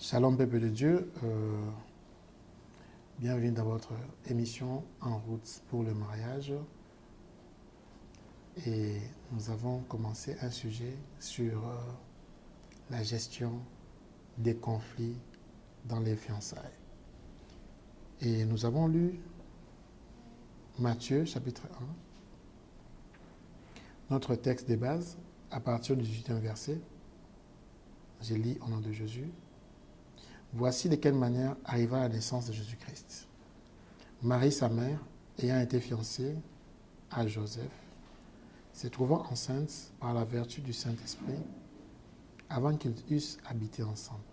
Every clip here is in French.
Shalom peuple de Dieu, bienvenue dans votre émission En route pour le mariage. Et nous avons commencé un sujet sur la gestion des conflits dans les fiançailles. Et nous avons lu Matthieu chapitre 1, notre texte de base, à partir du 18e verset. Je lis au nom de Jésus. Voici de quelle manière arriva la naissance de Jésus-Christ. Marie, sa mère, ayant été fiancée à Joseph, se trouvant enceinte par la vertu du Saint-Esprit, avant qu'ils eussent habité ensemble.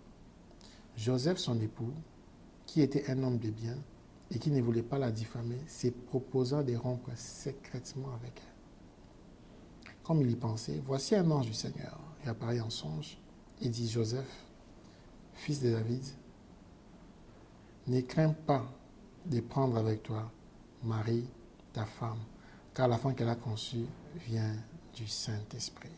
Joseph, son époux, qui était un homme de bien et qui ne voulait pas la diffamer, se proposa de rompre secrètement avec elle. Comme il y pensait, voici un ange du Seigneur lui apparaît en songe et dit: Joseph, fils de David, ne crains pas de prendre avec toi Marie, ta femme, car l'enfant qu'elle a conçu vient du Saint-Esprit.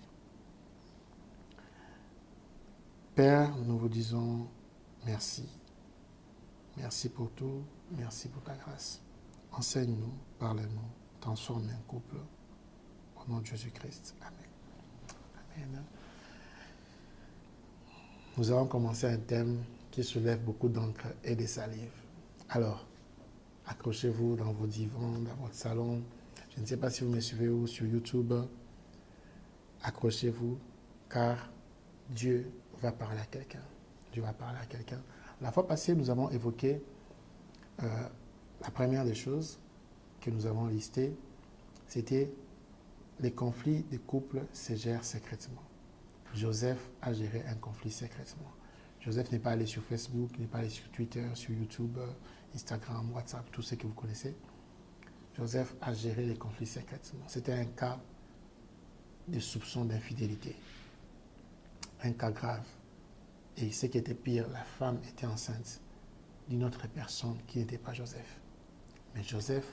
Père, nous vous disons merci. Merci pour tout, merci pour ta grâce. Enseigne-nous, parle-nous, transforme un couple. Au nom de Jésus-Christ. Amen. Amen. Nous avons commencé un thème qui soulève beaucoup d'encre et de salive. Alors, accrochez-vous dans vos divans, dans votre salon. Je ne sais pas si vous me suivez ou sur YouTube. Accrochez-vous, car Dieu va parler à quelqu'un. Dieu va parler à quelqu'un. La fois passée, nous avons évoqué la première des choses que nous avons listées, c'était les conflits de couple se gèrent secrètement. Joseph a géré un conflit secrètement. Joseph n'est pas allé sur Facebook, n'est pas allé sur Twitter, sur YouTube, Instagram, WhatsApp, tout ce que vous connaissez. Joseph a géré les conflits secrètement. C'était un cas de soupçon d'infidélité. Un cas grave. Et ce qui était pire, la femme était enceinte d'une autre personne qui n'était pas Joseph. Mais Joseph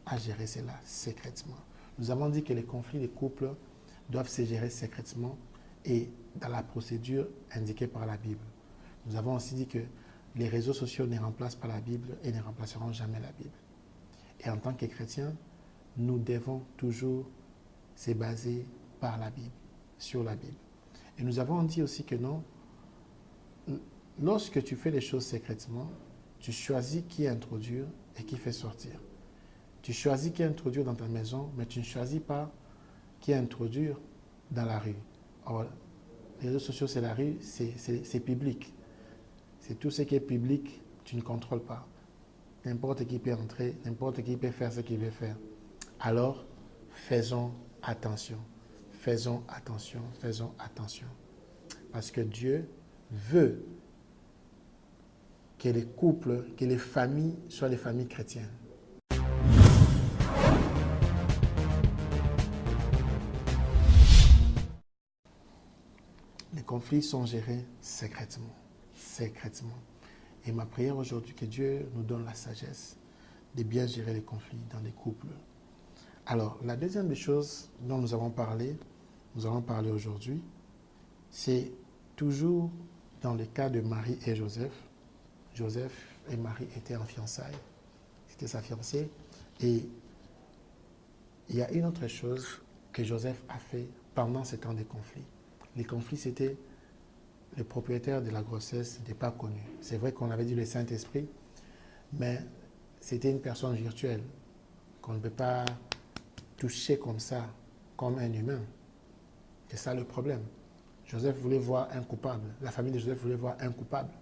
a géré cela secrètement. Nous avons dit que les conflits de couple doivent se gérer secrètement et dans la procédure indiquée par la Bible. Nous avons aussi dit que les réseaux sociaux ne remplacent pas la Bible et ne remplaceront jamais la Bible. Et en tant que chrétiens, nous devons toujours se baser par la Bible, sur la Bible. Et nous avons dit aussi que non, lorsque tu fais les choses secrètement, tu choisis qui introduire et qui fait sortir. Tu choisis qui introduire dans ta maison, mais tu ne choisis pas qui introduire dans la rue. Or, les réseaux sociaux, c'est la rue, c'est public. C'est tout ce qui est public, tu ne contrôles pas. N'importe qui peut entrer, n'importe qui peut faire ce qu'il veut faire. Alors, faisons attention. Faisons attention, faisons attention. Parce que Dieu veut que les couples, que les familles soient des familles chrétiennes. Les conflits sont gérés secrètement. Secrètement. Et ma prière aujourd'hui, que Dieu nous donne la sagesse de bien gérer les conflits dans les couples. Alors, la deuxième des choses dont nous allons parler aujourd'hui, c'est toujours dans le cas de Marie et Joseph. Joseph et Marie étaient en fiançailles. C'était sa fiancée. Et il y a une autre chose que Joseph a fait pendant ce temps de conflit. Les conflits, c'était le propriétaire de la grossesse n'était pas connu. C'est vrai qu'on avait dit le Saint-Esprit, mais c'était une personne virtuelle qu'on ne peut pas toucher comme ça, comme un humain. C'est ça le problème. Joseph voulait voir un coupable. La famille de Joseph voulait voir un coupable.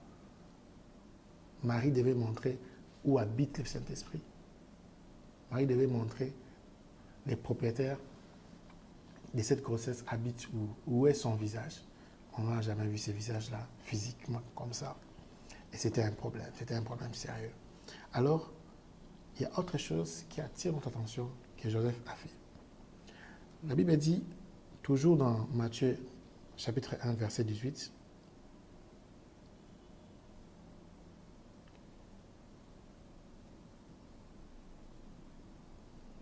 Marie devait montrer où habite le Saint-Esprit. Marie devait montrer les propriétaires de cette grossesse habitent où est son visage. On n'a jamais vu ce visage-là physiquement comme ça. Et c'était un problème sérieux. Alors, il y a autre chose qui attire notre attention que Joseph a fait. La Bible dit, toujours dans Matthieu chapitre 1, verset 18,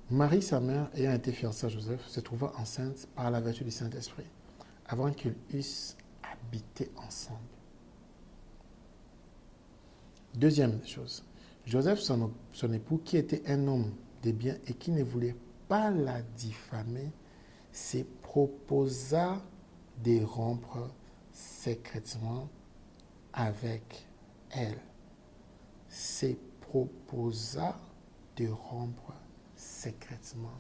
Marie, sa mère, ayant été fiancée à Joseph, se trouva enceinte par la vertu du Saint-Esprit, avant qu'ils eussent habité ensemble. Deuxième chose, Joseph, son époux, qui était un homme de bien et qui ne voulait pas la diffamer, se proposa de rompre secrètement avec elle. Se proposa de rompre secrètement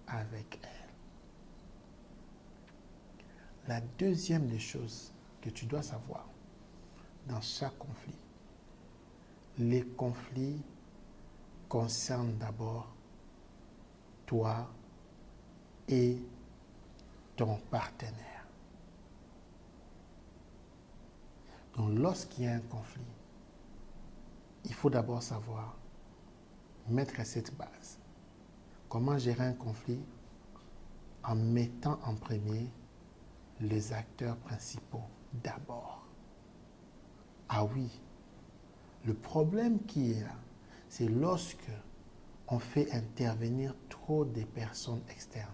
avec elle. La deuxième des choses que tu dois savoir dans chaque conflit, les conflits concernent d'abord toi et ton partenaire. Donc lorsqu'il y a un conflit, il faut d'abord savoir mettre cette base. Comment gérer un conflit en mettant en premier les acteurs principaux d'abord. Ah oui, le problème qui est là, c'est lorsque on fait intervenir trop des personnes externes.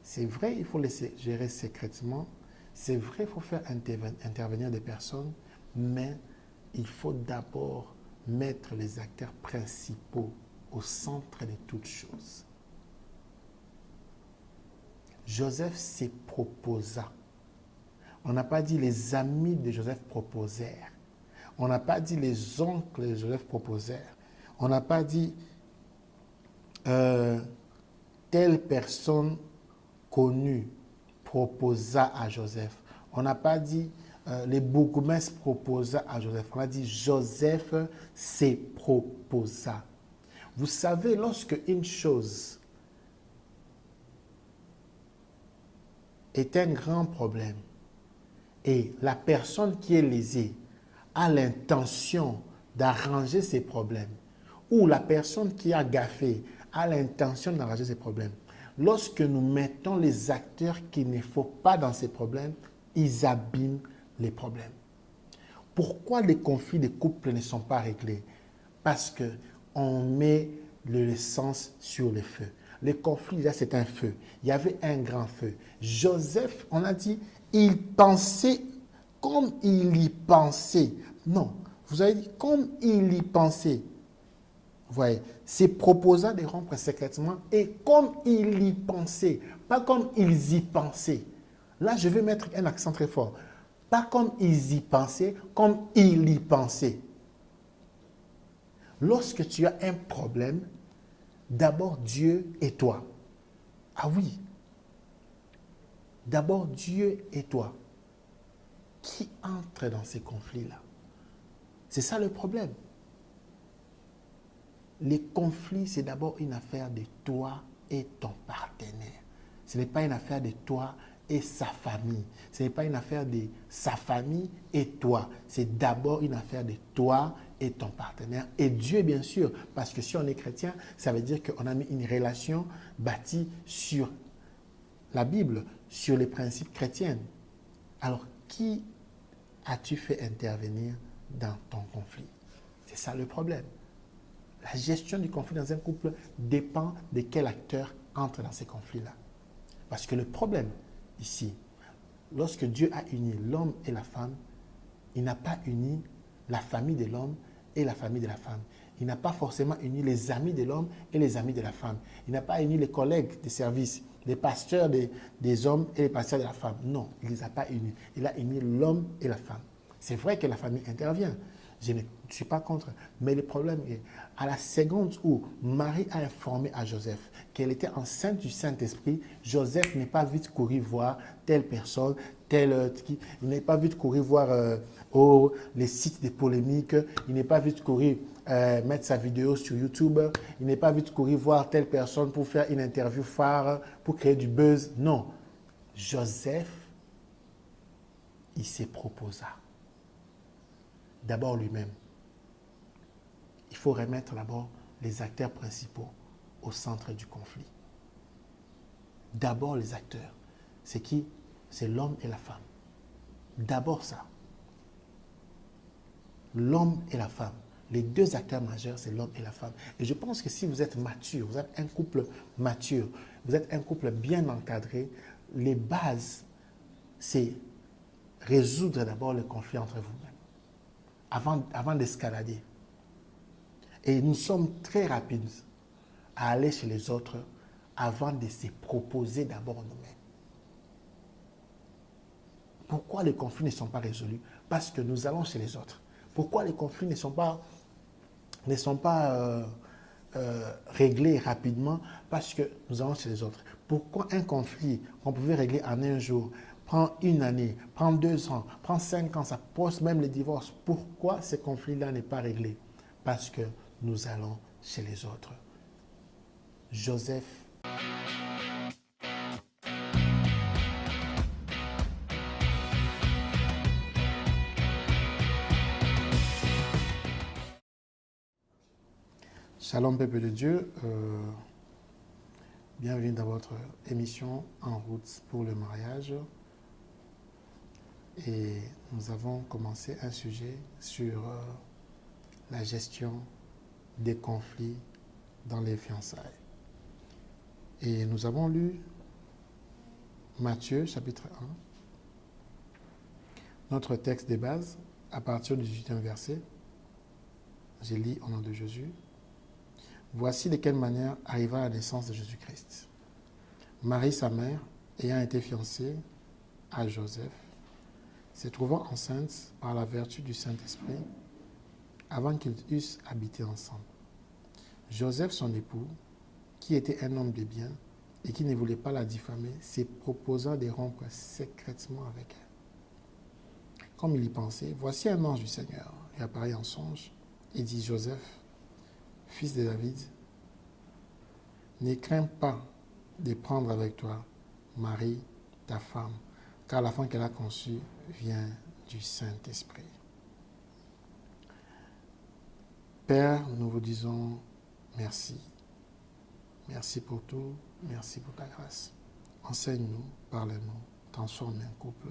C'est vrai, il faut les gérer secrètement. C'est vrai, il faut faire intervenir des personnes, mais il faut d'abord mettre les acteurs principaux au centre de toutes choses. Joseph s'y proposa. On n'a pas dit les amis de Joseph proposèrent. On n'a pas dit les oncles de Joseph proposèrent. On n'a pas dit telle personne connue proposa à Joseph. On n'a pas dit les bourgmestres proposa à Joseph. On a dit Joseph s'y proposa. Vous savez, lorsque une chose est un grand problème et la personne qui est lésée a l'intention d'arranger ses problèmes, ou la personne qui a gaffé a l'intention d'arranger ses problèmes, lorsque nous mettons les acteurs qu'il ne faut pas dans ces problèmes, ils abîment les problèmes. Pourquoi les conflits de couple ne sont pas réglés? Parce qu'on met l'essence sur le feu. Le conflit, là, c'est un feu. Il y avait un grand feu. Joseph, on a dit, il pensait comme il y pensait. Non, vous avez dit comme il y pensait. Vous voyez, c'est proposa de rompre secrètement et comme il y pensait, pas comme ils y pensaient. Là, je vais mettre un accent très fort. Pas comme ils y pensaient, comme il y pensait. Lorsque tu as un problème, d'abord Dieu et toi. Ah oui. D'abord Dieu et toi. Qui entre dans ces conflits-là? C'est ça le problème. Les conflits, c'est d'abord une affaire de toi et ton partenaire. Ce n'est pas une affaire de toi et sa famille. Ce n'est pas une affaire de sa famille et toi. C'est d'abord une affaire de toi et ton partenaire. Et Dieu, bien sûr, parce que si on est chrétien, ça veut dire qu'on a mis une relation bâtie sur la Bible, sur les principes chrétiens. Alors, qui as-tu fait intervenir dans ton conflit? C'est ça le problème. La gestion du conflit dans un couple dépend de quel acteur entre dans ces conflits-là. Parce que le problème ici, lorsque Dieu a uni l'homme et la femme, il n'a pas uni la famille de l'homme et la famille de la femme. Il n'a pas forcément uni les amis de l'homme et les amis de la femme. Il n'a pas uni les collègues de service, les pasteurs des hommes et les pasteurs de la femme. Non, il ne les a pas unis. Il a uni l'homme et la femme. C'est vrai que la famille intervient. Je ne suis pas contre. Mais le problème est, à la seconde où Marie a informé à Joseph qu'elle était enceinte du Saint-Esprit, Joseph n'est pas vite couru voir telle personne, il n'est pas vite couru voir les sites de polémiques, il n'est pas vite couru mettre sa vidéo sur YouTube, il n'est pas vite couru voir telle personne pour faire une interview phare, pour créer du buzz. Non. Joseph, il s'est proposé. D'abord lui-même. Il faut remettre d'abord les acteurs principaux au centre du conflit. D'abord les acteurs. C'est qui? C'est l'homme et la femme. D'abord ça. L'homme et la femme. Les deux acteurs majeurs, c'est l'homme et la femme. Et je pense que si vous êtes mature, vous êtes un couple mature, vous êtes un couple bien encadré, les bases, c'est résoudre d'abord le conflit entre vous-mêmes. avant d'escalader. Et nous sommes très rapides à aller chez les autres avant de se proposer d'abord nous-mêmes. Pourquoi les conflits ne sont pas résolus? Parce que nous allons chez les autres. Pourquoi les conflits ne sont pas réglés rapidement? Parce que nous allons chez les autres. Pourquoi un conflit qu'on pouvait régler en un jour prend une année, prend 2 ans, prend 5 ans, ça pose même le divorce? Pourquoi ce conflit-là n'est pas réglé? Parce que nous allons chez les autres. Joseph Shalom peuple de Dieu, bienvenue dans votre émission En route pour le mariage. Et nous avons commencé un sujet sur la gestion des conflits dans les fiançailles. Et nous avons lu Matthieu chapitre 1, notre texte de base, à partir du 18e verset. J'ai lu au nom de Jésus. Voici de quelle manière arriva la naissance de Jésus-Christ. Marie, sa mère, ayant été fiancée à Joseph, se trouvant enceinte par la vertu du Saint-Esprit, avant qu'ils eussent habité ensemble. Joseph, son époux, qui était un homme de bien et qui ne voulait pas la diffamer, se proposa de rompre secrètement avec elle. Comme il y pensait, voici un ange du Seigneur lui apparaît en songe et dit: Joseph, fils de David, ne crains pas de prendre avec toi Marie, ta femme, car l'enfant qu'elle a conçu vient du Saint-Esprit. Père, nous vous disons merci. Merci pour tout, merci pour ta grâce. Enseigne-nous, parle-nous, transforme un couple.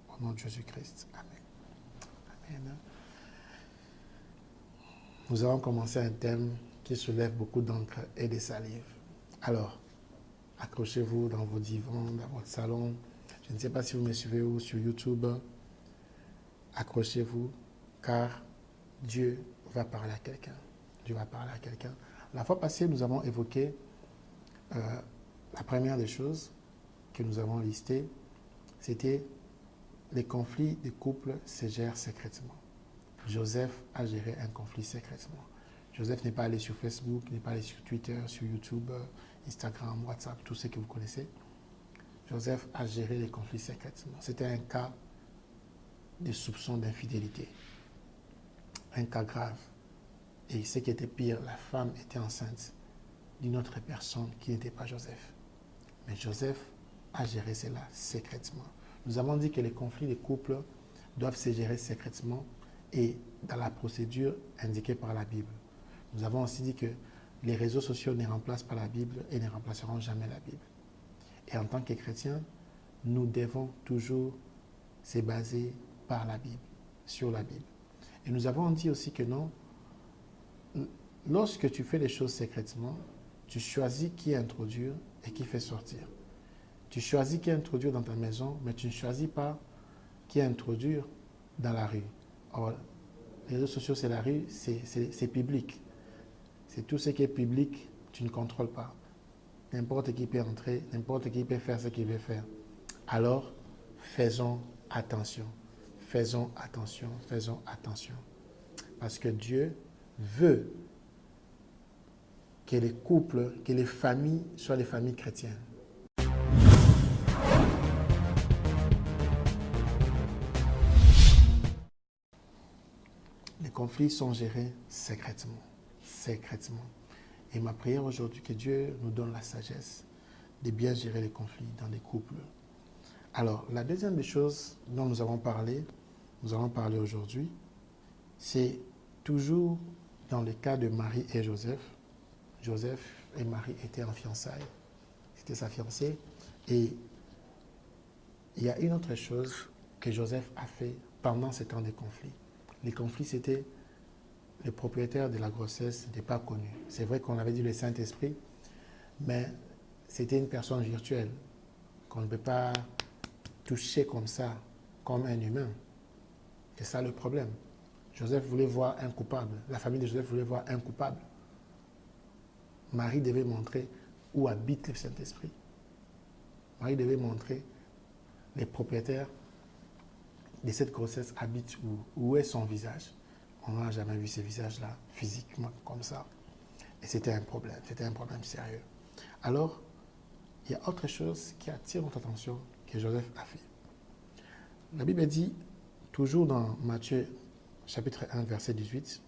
Au nom de Jésus-Christ. Amen. Amen. Nous allons commencer un thème qui soulève beaucoup d'encre et de salive. Alors, accrochez-vous dans vos divans, dans votre salon. Je ne sais pas si vous me suivez ou sur YouTube. Accrochez-vous, car Dieu va parler à quelqu'un. Dieu va parler à quelqu'un. La fois passée, nous avons évoqué la première des choses que nous avons listées, c'était les conflits de couple se gèrent secrètement. Joseph a géré un conflit secrètement. Joseph n'est pas allé sur Facebook, n'est pas allé sur Twitter, sur YouTube, Instagram, WhatsApp, tout ce que vous connaissez. Joseph a géré les conflits secrètement. C'était un cas de soupçon d'infidélité. Un cas grave. Et ce qui était pire, la femme était enceinte d'une autre personne qui n'était pas Joseph. Mais Joseph a géré cela secrètement. Nous avons dit que les conflits de couple doivent se gérer secrètement et dans la procédure indiquée par la Bible. Nous avons aussi dit que les réseaux sociaux ne remplacent pas la Bible et ne remplaceront jamais la Bible. Et en tant que chrétiens, nous devons toujours se baser par la Bible, sur la Bible. Et nous avons dit aussi que non, lorsque tu fais les choses secrètement, tu choisis qui introduire et qui fait sortir. Tu choisis qui introduire dans ta maison, mais tu ne choisis pas qui introduire dans la rue. Or, les réseaux sociaux, c'est la rue, c'est public. C'est tout ce qui est public, tu ne contrôles pas. N'importe qui peut entrer, n'importe qui peut faire ce qu'il veut faire. Alors, faisons attention. Faisons attention, faisons attention. Parce que Dieu veut que les couples, que les familles soient des familles chrétiennes. Les conflits sont gérés secrètement. Secrètement. Et ma prière aujourd'hui, que Dieu nous donne la sagesse de bien gérer les conflits dans les couples. Alors, la deuxième des choses dont nous allons parler aujourd'hui, c'est toujours dans le cas de Marie et Joseph. Joseph et Marie étaient en fiançailles. C'était sa fiancée. Et il y a une autre chose que Joseph a fait pendant ce temps de conflit. Les conflits, c'était le propriétaire de la grossesse n'était pas connu. C'est vrai qu'on avait dit le Saint-Esprit, mais c'était une personne virtuelle qu'on ne peut pas toucher comme ça, comme un humain. C'est ça le problème. Joseph voulait voir un coupable. La famille de Joseph voulait voir un coupable. Marie devait montrer où habite le Saint-Esprit. Marie devait montrer les propriétaires de cette grossesse habitent où est son visage. On n'a jamais vu ce visage-là physiquement comme ça. Et c'était un problème sérieux. Alors, il y a autre chose qui attire notre attention que Joseph a fait. La Bible dit, toujours dans Matthieu chapitre 1, verset 18,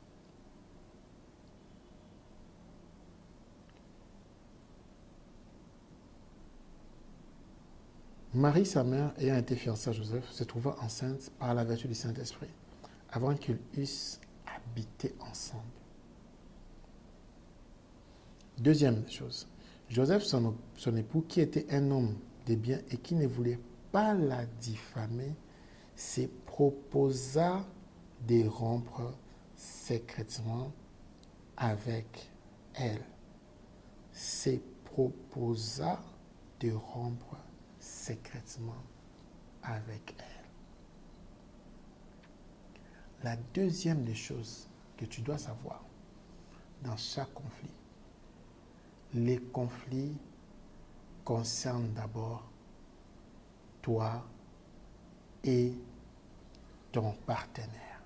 Marie, sa mère, ayant été fiancée à Joseph, se trouva enceinte par la vertu du Saint-Esprit, avant qu'ils eussent habité ensemble. Deuxième chose, Joseph, son époux, qui était un homme de bien et qui ne voulait pas la diffamer, se proposa de rompre secrètement avec elle. Se proposa de rompre secrètement avec elle. La deuxième des choses que tu dois savoir dans chaque conflit, les conflits concernent d'abord toi et ton partenaire.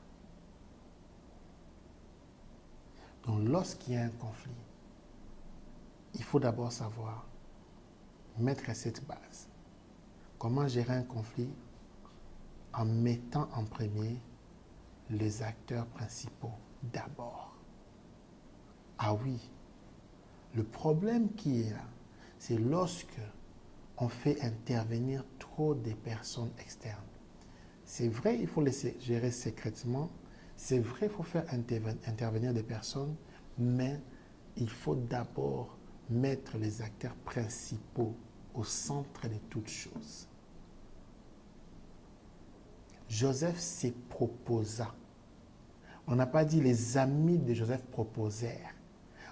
Donc lorsqu'il y a un conflit, il faut d'abord savoir mettre cette base. Comment gérer un conflit en mettant en premier les acteurs principaux d'abord. Ah oui, le problème qui est là, c'est lorsque on fait intervenir trop des personnes externes. C'est vrai, il faut les gérer secrètement. C'est vrai, il faut faire intervenir des personnes, mais il faut d'abord mettre les acteurs principaux au centre de toutes choses. Joseph se proposa. On n'a pas dit les amis de Joseph proposèrent.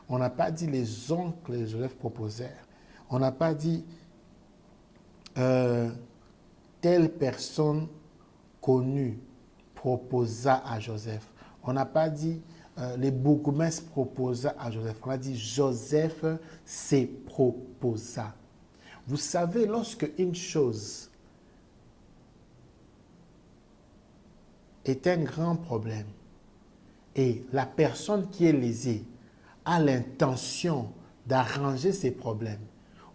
On n'a pas dit les oncles de Joseph proposèrent. On n'a pas dit telle personne connue proposa à Joseph. On n'a pas dit les bourgmestres proposa à Joseph. On a dit Joseph se proposa. Vous savez, lorsque une chose est un grand problème et la personne qui est lésée a l'intention d'arranger ses problèmes,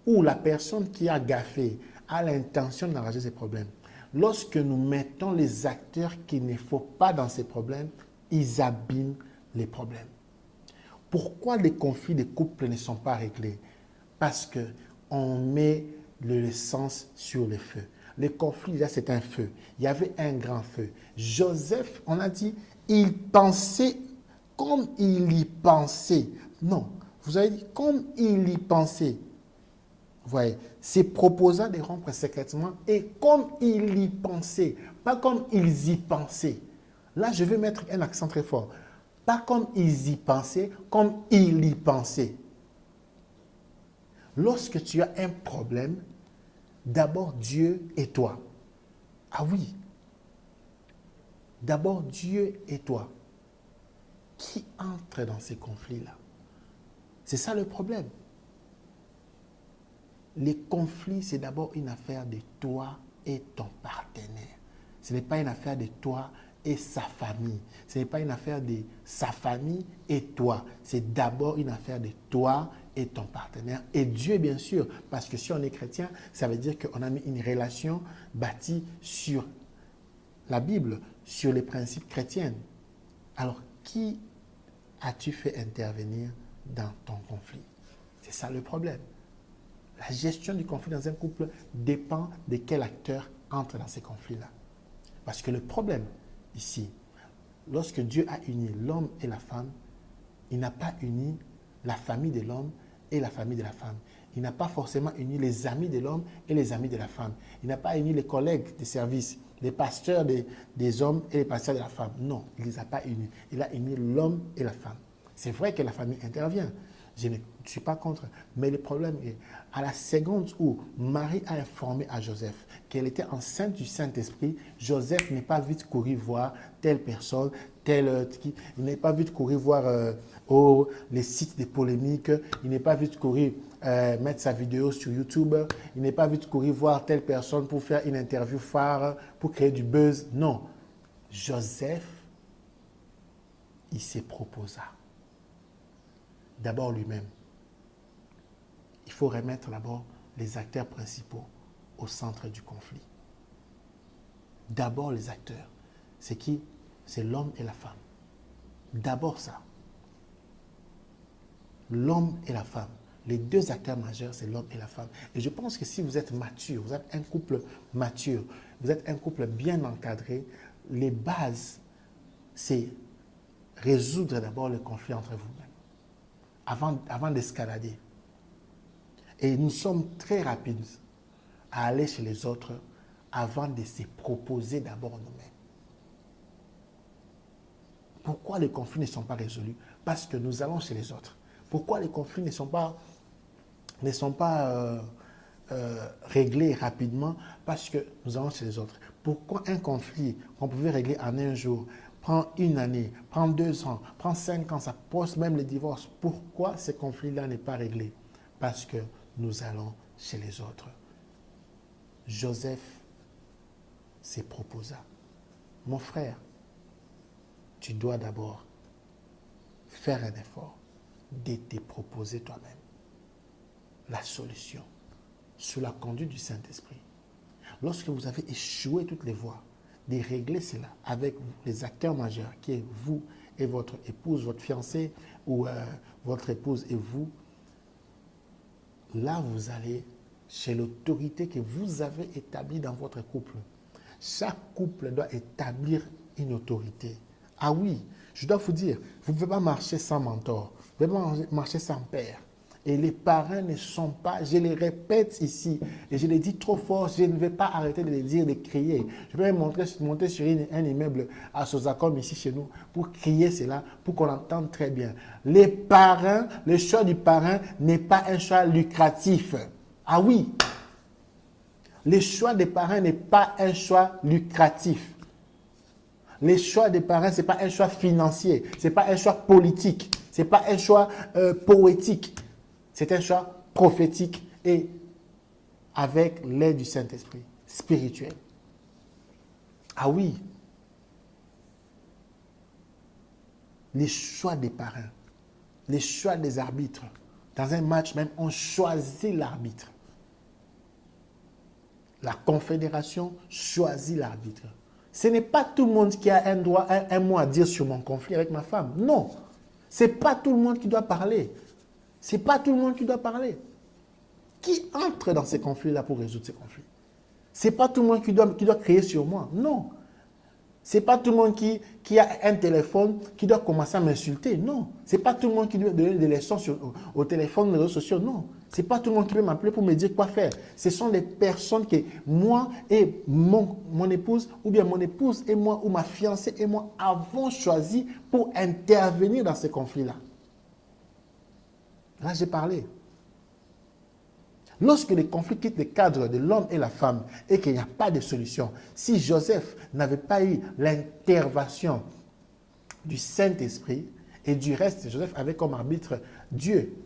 ou la personne qui a gaffé a l'intention d'arranger ses problèmes, lorsque nous mettons les acteurs qu'il ne faut pas dans ces problèmes, ils abîment les problèmes. Pourquoi les conflits de couple ne sont pas réglés? Parce qu'on met l'essence sur le feu. Le conflit, là, c'est un feu. Il y avait un grand feu. Joseph, on a dit, il pensait comme il y pensait. Non, vous avez dit comme il y pensait. Vous voyez, c'est proposant de rompre secrètement et comme il y pensait, pas comme ils y pensaient. Là, je vais mettre un accent très fort. Pas comme ils y pensaient, comme il y pensait. Lorsque tu as un problème, d'abord Dieu et toi. Ah oui. D'abord Dieu et toi. Qui entre dans ces conflits-là? C'est ça le problème. Les conflits, c'est d'abord une affaire de toi et ton partenaire. Ce n'est pas une affaire de toi et sa famille. Ce n'est pas une affaire de sa famille et toi. C'est d'abord une affaire de toi et ton partenaire. Et Dieu, bien sûr, parce que si on est chrétien, ça veut dire qu'on a mis une relation bâtie sur la Bible, sur les principes chrétiens. Alors, qui as-tu fait intervenir dans ton conflit? C'est ça le problème. La gestion du conflit dans un couple dépend de quel acteur entre dans ces conflits-là. Parce que le problème ici, lorsque Dieu a uni l'homme et la femme, il n'a pas uni la famille de l'homme et la famille de la femme. Il n'a pas forcément uni les amis de l'homme et les amis de la femme. Il n'a pas uni les collègues de service, les pasteurs des hommes et les pasteurs de la femme. Non, il ne les a pas unis. Il a uni l'homme et la femme. C'est vrai que la famille intervient. Je ne suis pas contre. Mais le problème est, à la seconde où Marie a informé à Joseph qu'elle était enceinte du Saint-Esprit, Joseph n'est pas vite couru voir telle personne, il n'est pas vite couru voir les sites de polémiques, il n'est pas vite couru mettre sa vidéo sur YouTube, il n'est pas vite couru voir telle personne pour faire une interview phare, pour créer du buzz. Non. Joseph, il s'est proposé. D'abord lui-même. Il faut remettre d'abord les acteurs principaux au centre du conflit. D'abord les acteurs. C'est qui? C'est l'homme et la femme. D'abord ça. L'homme et la femme. Les deux acteurs majeurs, c'est l'homme et la femme. Et je pense que si vous êtes mature, vous êtes un couple mature, vous êtes un couple bien encadré, les bases, c'est résoudre d'abord le conflit entre vous-même, avant d'escalader. Et nous sommes très rapides à aller chez les autres avant de se proposer d'abord nous-mêmes. Pourquoi les conflits ne sont pas résolus? Parce que nous allons chez les autres. Pourquoi les conflits ne sont pas réglés rapidement? Parce que nous allons chez les autres. Pourquoi un conflit qu'on pouvait régler en un jour prend une année, prend 2 ans, prend 5 ans, ça pose même le divorce? Pourquoi ce conflit-là n'est pas réglé? Parce que nous allons chez les autres. Joseph s'est proposé. Mon frère, tu dois d'abord faire un effort de te proposer toi-même la solution sous la conduite du Saint-Esprit. Lorsque vous avez échoué toutes les voies, de régler cela avec les acteurs majeurs, qui est vous et votre épouse, votre fiancé, ou votre épouse et vous, là vous allez chez l'autorité que vous avez établie dans votre couple. Chaque couple doit établir une autorité. Ah oui, je dois vous dire, vous ne pouvez pas marcher sans mentor, vous ne pouvez pas marcher sans père. Et les parents ne sont pas, je les répète ici, et je les dis trop fort, je ne vais pas arrêter de les dire, de crier. Je vais monter sur un immeuble à Sosacom ici chez nous, pour crier cela, pour qu'on entende très bien. Les parents, le choix du parent n'est pas un choix lucratif. Ah oui, le choix des parents n'est pas un choix lucratif. Les choix des parents, ce n'est pas un choix financier, ce n'est pas un choix politique, ce n'est pas un choix poétique. C'est un choix prophétique et avec l'aide du Saint-Esprit, spirituel. Ah oui, les choix des parents, les choix des arbitres. Dans un match même, on choisit l'arbitre. La confédération choisit l'arbitre. Ce n'est pas tout le monde qui a un mot à dire sur mon conflit avec ma femme. Non, ce n'est pas tout le monde qui doit parler. Ce n'est pas tout le monde qui doit parler. Qui entre dans ces conflits-là pour résoudre ces conflits? Ce n'est pas tout le monde qui doit crier sur moi. Non. Ce n'est pas tout le monde qui a un téléphone qui doit commencer à m'insulter. Non. Ce n'est pas tout le monde qui doit donner des leçons au téléphone, les réseaux sociaux. Non. Ce n'est pas tout le monde qui peut m'appeler pour me dire quoi faire. Ce sont les personnes que moi et mon épouse, ou bien mon épouse et moi, ou ma fiancée et moi avons choisi pour intervenir dans ces conflits-là. Là, j'ai parlé. Lorsque les conflits quittent le cadre de l'homme et la femme et qu'il n'y a pas de solution, si Joseph n'avait pas eu l'intervention du Saint-Esprit et du reste, Joseph avait comme arbitre Dieu.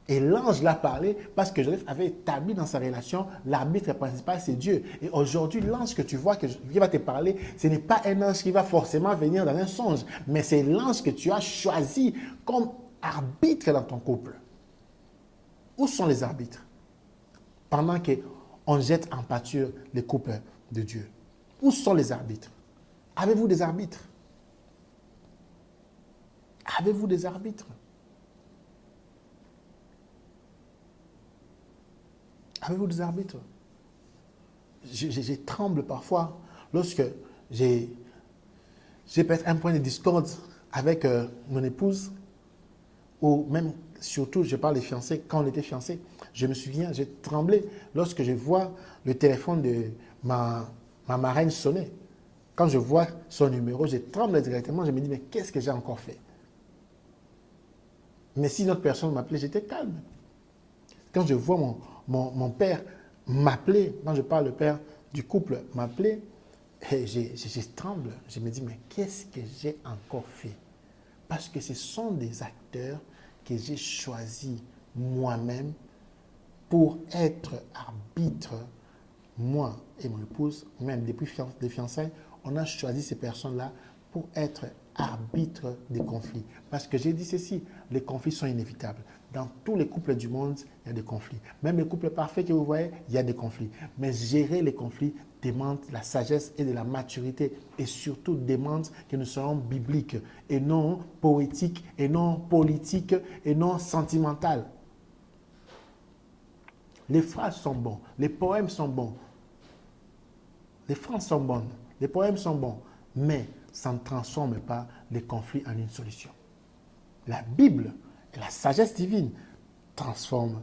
Et l'ange l'a parlé parce que Joseph avait établi dans sa relation, l'arbitre principal, c'est Dieu. Et aujourd'hui, l'ange que tu vois qui va te parler, ce n'est pas un ange qui va forcément venir dans un songe, mais c'est l'ange que tu as choisi comme arbitre dans ton couple. Où sont les arbitres? Pendant qu'on jette en pâture les couples de Dieu. Où sont les arbitres? Avez-vous des arbitres? Avez-vous des arbitres? Avez-vous des arbitres? Je tremble parfois lorsque j'ai peut-être un point de discorde avec mon épouse, ou même, surtout, je parle des fiancés, quand on était fiancés, je me souviens, j'ai tremblé lorsque je vois le téléphone de ma marraine sonner. Quand je vois son numéro, je tremble directement, je me dis, mais qu'est-ce que j'ai encore fait? Mais si une autre personne m'appelait, j'étais calme. Quand je vois mon père m'appeler, quand je parle le père du couple m'appeler, je tremble. Je me dis, mais qu'est-ce que j'ai encore fait? Parce que ce sont des acteurs que j'ai choisis moi-même pour être arbitre. Moi et mon épouse, même depuis les fiançailles, on a choisi ces personnes-là pour être arbitre des conflits. Parce que j'ai dit ceci, les conflits sont inévitables. Dans tous les couples du monde, il y a des conflits. Même les couples parfaits que vous voyez, il y a des conflits. Mais gérer les conflits demande de la sagesse et de la maturité et surtout demande que nous soyons bibliques et non poétiques et non politiques et non sentimentales. Les phrases sont bonnes, les poèmes sont bons, les phrases sont bonnes, les poèmes sont bons, mais ça ne transforme pas les conflits en une solution. La Bible et la sagesse divine transforment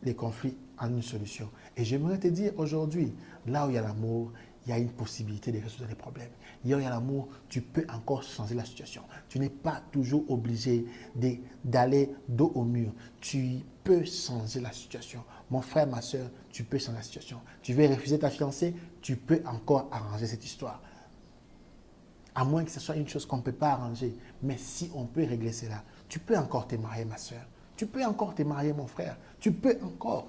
les conflits en une solution. Et j'aimerais te dire aujourd'hui, là où il y a l'amour, il y a une possibilité de résoudre les problèmes. Là où il y a l'amour, tu peux encore changer la situation. Tu n'es pas toujours obligé d'aller dos au mur. Tu peux changer la situation. Mon frère, ma soeur, tu peux changer la situation. Tu veux refuser ta fiancée, tu peux encore arranger cette histoire. À moins que ce soit une chose qu'on ne peut pas arranger. Mais si on peut régler cela, tu peux encore te marier, ma soeur. Tu peux encore te marier, mon frère. Tu peux encore.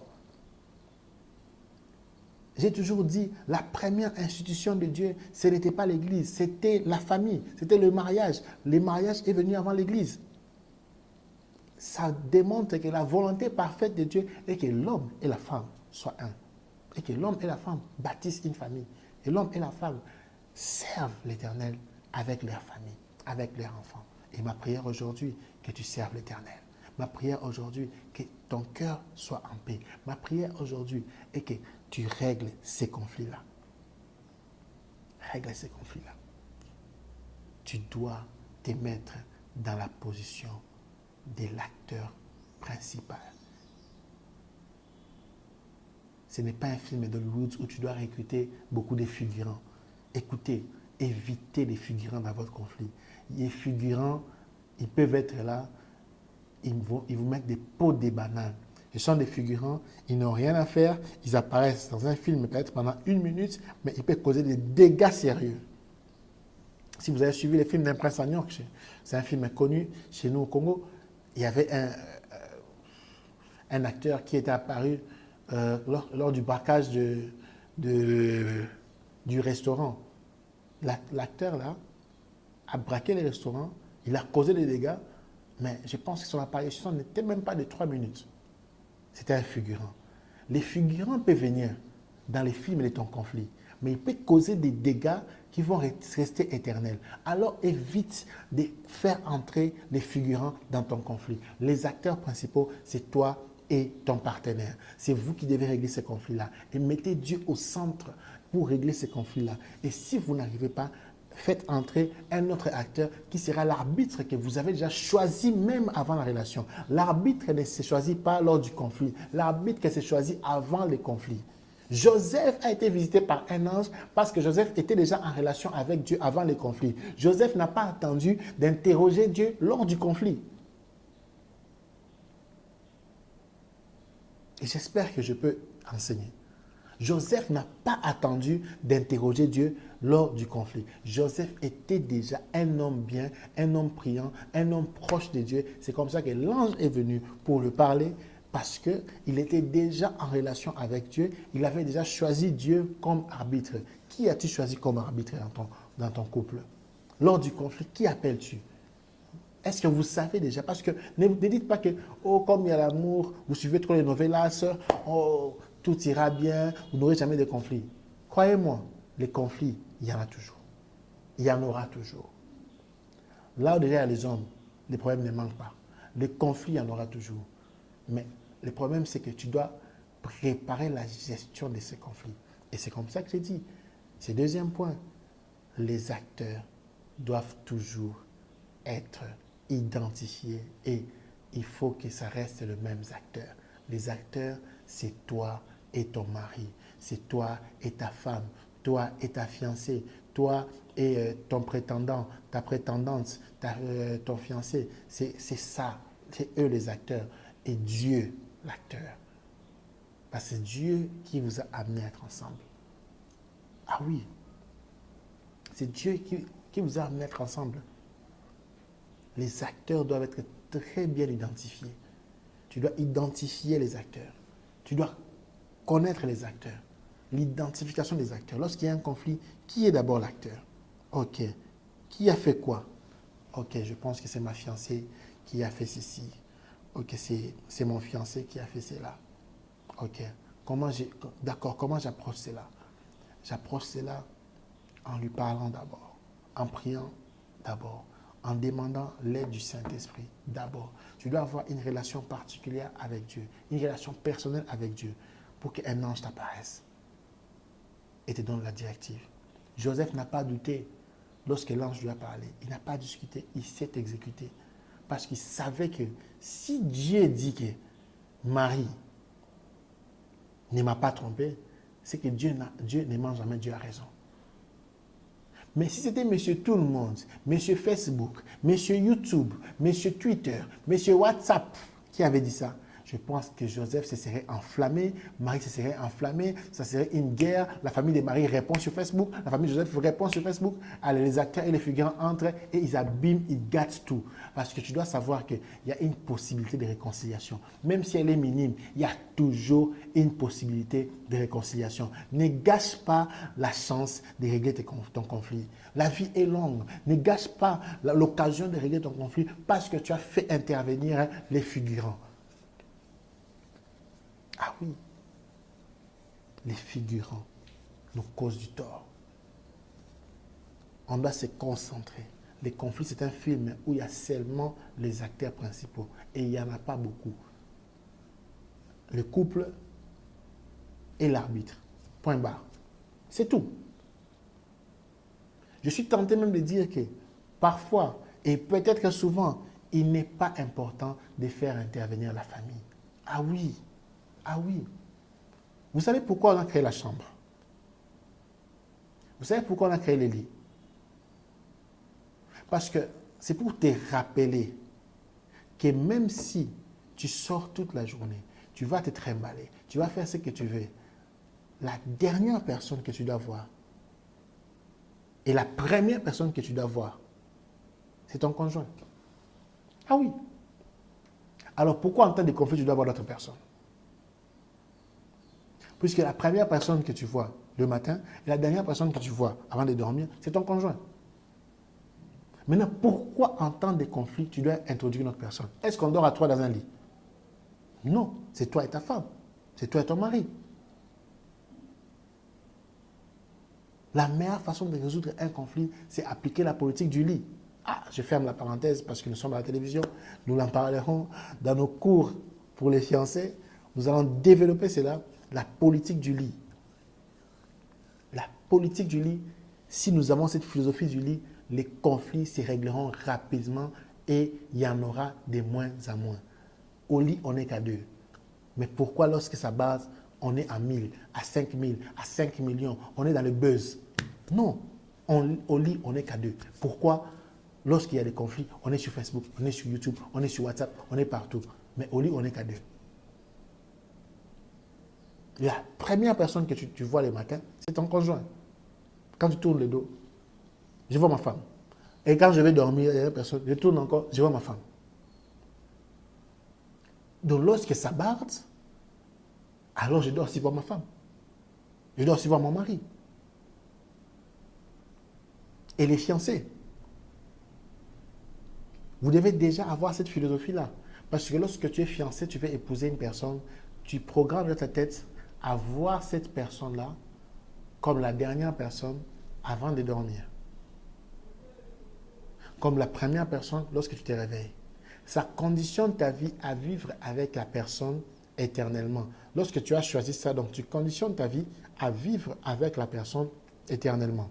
J'ai toujours dit, la première institution de Dieu, ce n'était pas l'Église, c'était la famille, c'était le mariage. Le mariage est venu avant l'Église. Ça démontre que la volonté parfaite de Dieu est que l'homme et la femme soient un. Et que l'homme et la femme bâtissent une famille. Et l'homme et la femme servent l'Éternel avec leur famille, avec leurs enfants. Et ma prière aujourd'hui, que tu serves l'Éternel. Ma prière aujourd'hui, que ton cœur soit en paix. Ma prière aujourd'hui est que tu règles ces conflits-là. Règle ces conflits-là. Tu dois te mettre dans la position de l'acteur principal. Ce n'est pas un film d'Hollywood où tu dois recruter beaucoup de figurants. Écoutez, évitez les figurants dans votre conflit. Les figurants, ils peuvent être là, ils vous mettent des pots de bananes. Ce sont des figurants, ils n'ont rien à faire, ils apparaissent dans un film peut-être pendant 1 minute, mais ils peuvent causer des dégâts sérieux. Si vous avez suivi les films d'un prince à New York, c'est un film connu chez nous au Congo, il y avait un acteur qui était apparu lors du braquage du restaurant. L'acteur là a braqué le restaurant, il a causé des dégâts, mais je pense que son apparition n'était même pas de 3 minutes. C'était un figurant. Les figurants peuvent venir dans les films de ton conflit, mais ils peuvent causer des dégâts qui vont rester éternels. Alors évite de faire entrer les figurants dans ton conflit. Les acteurs principaux, c'est toi et ton partenaire. C'est vous qui devez régler ces conflits-là. Et mettez Dieu au centre pour régler ces conflits-là. Et si vous n'arrivez pas, faites entrer un autre acteur qui sera l'arbitre que vous avez déjà choisi même avant la relation. L'arbitre ne se choisit pas lors du conflit. L'arbitre se choisit avant le conflit. Joseph a été visité par un ange parce que Joseph était déjà en relation avec Dieu avant le conflit. Joseph n'a pas attendu d'interroger Dieu lors du conflit. Et j'espère que je peux enseigner. Joseph n'a pas attendu d'interroger Dieu lors du conflit. Joseph était déjà un homme bien, un homme priant, un homme proche de Dieu. C'est comme ça que l'ange est venu pour lui parler parce qu'il était déjà en relation avec Dieu. Il avait déjà choisi Dieu comme arbitre. Qui as-tu choisi comme arbitre dans ton couple? Lors du conflit, qui appelles-tu? Est-ce que vous savez déjà? Parce que ne dites pas que, oh, comme il y a l'amour, vous suivez trop les novellas, oh, tout ira bien, vous n'aurez jamais de conflits. Croyez-moi, les conflits, il y en a toujours. Il y en aura toujours. Là où déjà il y a les hommes, les problèmes ne manquent pas. Les conflits, il y en aura toujours. Mais le problème, c'est que tu dois préparer la gestion de ces conflits. Et c'est comme ça que j'ai dit. C'est le deuxième point. Les acteurs doivent toujours être identifiés et il faut que ça reste les mêmes acteurs. Les acteurs, c'est toi et ton mari, c'est toi et ta femme, toi et ta fiancée, toi et ton prétendant, ta prétendante, ton fiancé. C'est ça C'est eux les acteurs et Dieu l'acteur. Parce que c'est Dieu qui vous a amené à être ensemble. Ah oui, c'est Dieu qui vous a amené à être ensemble. Les acteurs doivent être très bien identifiés. Tu dois identifier les acteurs. Tu dois connaître les acteurs. L'identification des acteurs. Lorsqu'il y a un conflit, qui est d'abord l'acteur? Ok. Qui a fait quoi? Ok, je pense que c'est ma fiancée qui a fait ceci. Ok, c'est mon fiancé qui a fait cela. Ok. D'accord, comment j'approche cela? J'approche cela en lui parlant d'abord, en priant d'abord, en demandant l'aide du Saint-Esprit d'abord. Tu dois avoir une relation particulière avec Dieu, une relation personnelle avec Dieu pour qu'un ange t'apparaisse et te donne la directive. Joseph n'a pas douté lorsque l'ange lui a parlé. Il n'a pas discuté, il s'est exécuté. Parce qu'il savait que si Dieu dit que Marie ne m'a pas trompé, c'est que Dieu ne ment jamais, Dieu a raison. Mais si c'était monsieur tout le monde, monsieur Facebook, monsieur YouTube, monsieur Twitter, monsieur WhatsApp qui avait dit ça, je pense que Joseph se serait enflammé, Marie se serait enflammée, ça serait une guerre, la famille de Marie répond sur Facebook, la famille de Joseph répond sur Facebook, allez, les acteurs et les figurants entrent et ils abîment, ils gâtent tout. Parce que tu dois savoir qu'il y a une possibilité de réconciliation. Même si elle est minime, il y a toujours une possibilité de réconciliation. Ne gâche pas la chance de régler ton conflit. La vie est longue. Ne gâche pas l'occasion de régler ton conflit parce que tu as fait intervenir les figurants. Ah oui, les figurants nous causent du tort. On doit se concentrer. Les conflits, c'est un film où il y a seulement les acteurs principaux et il n'y en a pas beaucoup. Le couple et l'arbitre. Point barre. C'est tout. Je suis tenté même de dire que parfois, et peut-être que souvent, il n'est pas important de faire intervenir la famille. Ah oui, ah oui. Vous savez pourquoi on a créé la chambre? Vous savez pourquoi on a créé les lits? Parce que c'est pour te rappeler que même si tu sors toute la journée, tu vas te trimballer, tu vas faire ce que tu veux, la dernière personne que tu dois voir et la première personne que tu dois voir, c'est ton conjoint. Ah oui. Alors pourquoi en temps de conflit, tu dois voir d'autres personnes? Puisque la première personne que tu vois le matin et la dernière personne que tu vois avant de dormir, c'est ton conjoint. Maintenant, pourquoi en temps de conflit, tu dois introduire une autre personne? Est-ce qu'on dort à trois dans un lit? Non, c'est toi et ta femme. C'est toi et ton mari. La meilleure façon de résoudre un conflit, c'est appliquer la politique du lit. Ah, je ferme la parenthèse parce que nous sommes à la télévision. Nous en parlerons dans nos cours pour les fiancés. Nous allons développer cela, la politique du lit. La politique du lit, si nous avons cette philosophie du lit, les conflits se régleront rapidement et il y en aura de moins en moins. Au lit, on n'est qu'à deux. Mais pourquoi lorsque ça base, on est à 1000, à 5000, à 5 millions, on est dans le buzz? Non, au lit, on n'est qu'à deux. Pourquoi lorsqu'il y a des conflits, on est sur Facebook, on est sur YouTube, on est sur WhatsApp, on est partout. Mais au lit, on n'est qu'à deux. La première personne que tu vois le matin, c'est ton conjoint. Quand tu tournes le dos, je vois ma femme. Et quand je vais dormir, il y a une personne, je tourne encore, je vois ma femme. Donc lorsque ça barde, alors je dois aussi voir ma femme. Je dois aussi voir mon mari. Et les fiancés. Vous devez déjà avoir cette philosophie-là. Parce que lorsque tu es fiancé, tu veux épouser une personne, tu programmes dans ta tête à voir cette personne-là comme la dernière personne avant de dormir. Comme la première personne lorsque tu te réveilles. Ça conditionne ta vie à vivre avec la personne éternellement. Lorsque tu as choisi ça, donc tu conditionnes ta vie à vivre avec la personne éternellement.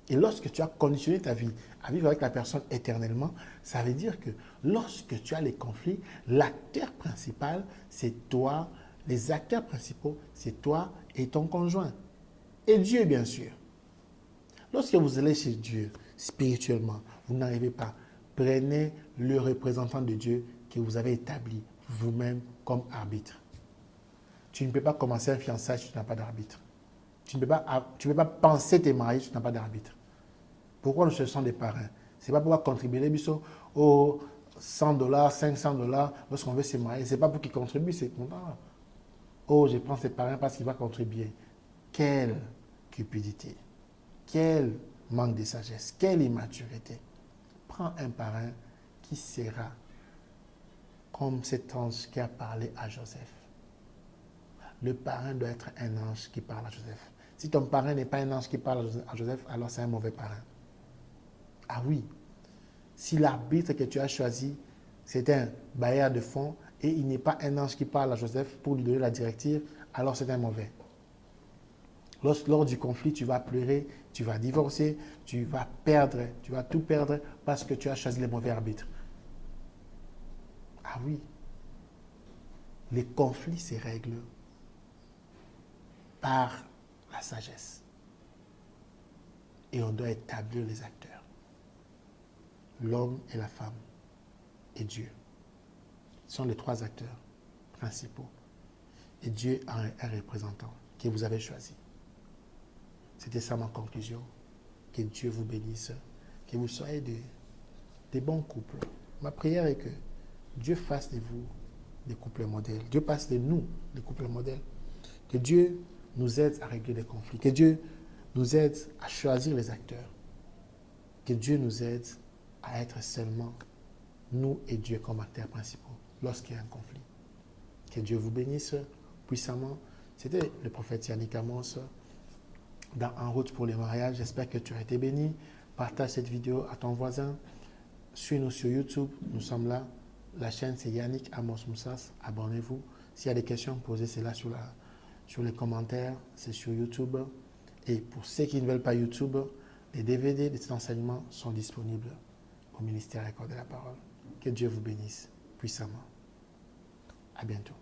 Et lorsque tu as conditionné ta vie à vivre avec la personne éternellement, ça veut dire que lorsque tu as les conflits, l'acteur principal, c'est toi. Les acteurs principaux, c'est toi et ton conjoint. Et Dieu, bien sûr. Lorsque vous allez chez Dieu, spirituellement, vous n'arrivez pas. Prenez le représentant de Dieu que vous avez établi vous-même comme arbitre. Tu ne peux pas commencer un fiançailles si tu n'as pas d'arbitre. Tu ne peux pas penser te marier si tu n'as pas d'arbitre. Pourquoi nous cherchons des parrains? Ce n'est pas pour contribuer les bisous aux $100, $500 lorsqu'on veut se marier. Ce n'est pas pour qu'ils contribuent, c'est content. Oh, je prends ces parrains parce qu'il va contribuer. Quelle cupidité, quel manque de sagesse, quelle immaturité. Prends un parrain qui sera comme cet ange qui a parlé à Joseph. Le parrain doit être un ange qui parle à Joseph. Si ton parrain n'est pas un ange qui parle à Joseph, alors c'est un mauvais parrain. Ah oui, si l'arbitre que tu as choisi, c'est un bailleur de fonds et il n'est pas un ange qui parle à Joseph pour lui donner la directive, alors c'est un mauvais. Lors du conflit, tu vas pleurer, tu vas divorcer, tu vas tout perdre parce que tu as choisi le mauvais arbitre. Ah oui, les conflits se règlent par la sagesse. Et on doit établir les acteurs. L'homme et la femme et Dieu sont les trois acteurs principaux. Et Dieu a un représentant que vous avez choisi. C'était ça ma conclusion. Que Dieu vous bénisse. Que vous soyez des bons couples. Ma prière est que Dieu fasse de vous des couples modèles. Dieu fasse de nous des couples modèles. Que Dieu nous aide à régler les conflits. Que Dieu nous aide à choisir les acteurs. Que Dieu nous aide à être seulement nous et Dieu comme acteurs principaux lorsqu'il y a un conflit. Que Dieu vous bénisse puissamment. C'était le prophète Yannick Amos dans En route pour les mariages. J'espère que tu as été béni. Partage cette vidéo à ton voisin. Suis-nous sur YouTube. Nous sommes là. La chaîne, c'est Yannick Amos Moussas. Abonnez-vous. S'il y a des questions, posez-les sur les commentaires. C'est sur YouTube. Et pour ceux qui ne veulent pas YouTube, les DVD de cet enseignement sont disponibles au ministère École de la Parole. Que Dieu vous bénisse puissamment. À bientôt.